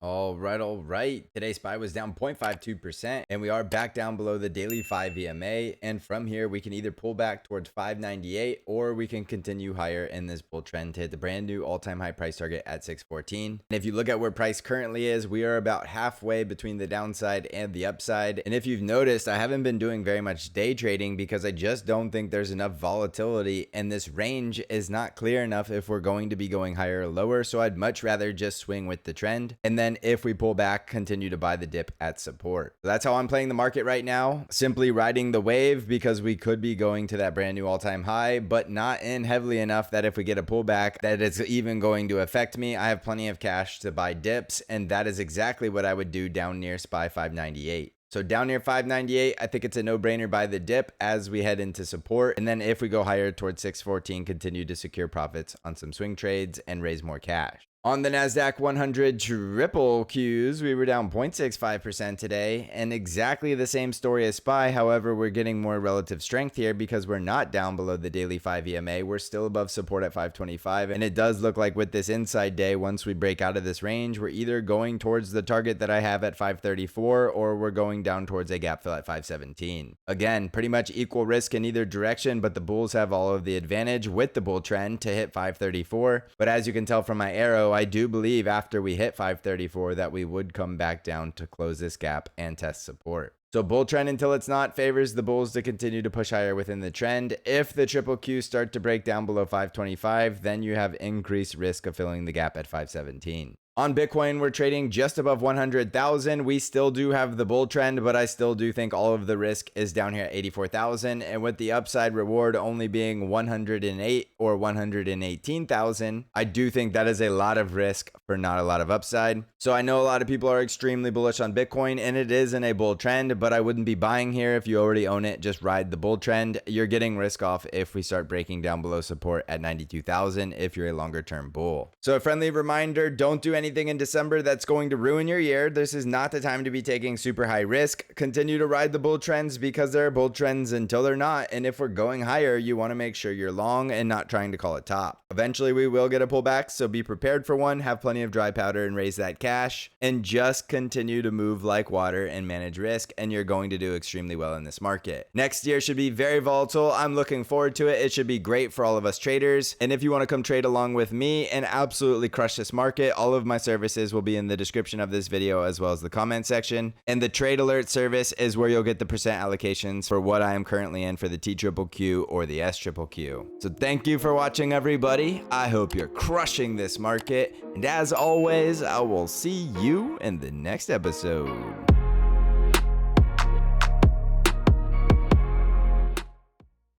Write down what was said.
All right. Today's SPY was down 0.52%, and we are back down below the daily 5 EMA. And from here, we can either pull back towards 598 or we can continue higher in this bull trend to hit the brand new all-time high price target at 614. And if you look at where price currently is, we are about halfway between the downside and the upside. And if you've noticed, I haven't been doing very much day trading because I just don't think there's enough volatility, and this range is not clear enough if we're going to be going higher or lower. So I'd much rather just swing with the trend. And then if we pull back, continue to buy the dip at support. So that's how I'm playing the market right now. Simply riding the wave because we could be going to that brand new all-time high, but not in heavily enough that if we get a pullback that it's even going to affect me. I have plenty of cash to buy dips, and that is exactly what I would do down near SPY 598. So down near 598, I think it's a no-brainer buy the dip as we head into support. And then if we go higher towards 614, continue to secure profits on some swing trades and raise more cash. On the NASDAQ 100 triple Qs, we were down 0.65% today, and exactly the same story as SPY. However, we're getting more relative strength here because we're not down below the daily 5 EMA. We're still above support at 525, and it does look like with this inside day, once we break out of this range, we're either going towards the target that I have at 534 or we're going down towards a gap fill at 517. Again, pretty much equal risk in either direction, but the bulls have all of the advantage with the bull trend to hit 534. But as you can tell from my arrow, I do believe after we hit 534 that we would come back down to close this gap and test support. So bull trend until it's not favors the bulls to continue to push higher within the trend. If the triple Q start to break down below 525, then you have increased risk of filling the gap at 517. On Bitcoin, we're trading just above 100,000. We still do have the bull trend, but I still do think all of the risk is down here at 84,000. And with the upside reward only being 108 or 118,000, I do think that is a lot of risk for not a lot of upside. So I know a lot of people are extremely bullish on Bitcoin, and it is in a bull trend, but I wouldn't be buying here if you already own it. Just ride the bull trend. You're getting risk off if we start breaking down below support at 92,000 if you're a longer term bull. So a friendly reminder, don't do anything in December that's going to ruin your year. This is not the time to be taking super high risk. Continue to ride the bull trends because there are bull trends until they're not. And if we're going higher, you want to make sure you're long and not trying to call it top. Eventually we will get a pullback, so be prepared for one, have plenty of dry powder and raise that cash, and just continue to move like water and manage risk, and you're going to do extremely well in this market. Next year should be very volatile. I'm looking forward to it. It should be great for all of us traders. And if you want to come trade along with me and absolutely crush this market, all of my services will be in the description of this video as well as the comment section. And the trade alert service is where you'll get the percent allocations for what I am currently in for the T triple Q or the S triple Q. So thank you for watching, everybody. I hope you're crushing this market. And as always, I will see you in the next episode.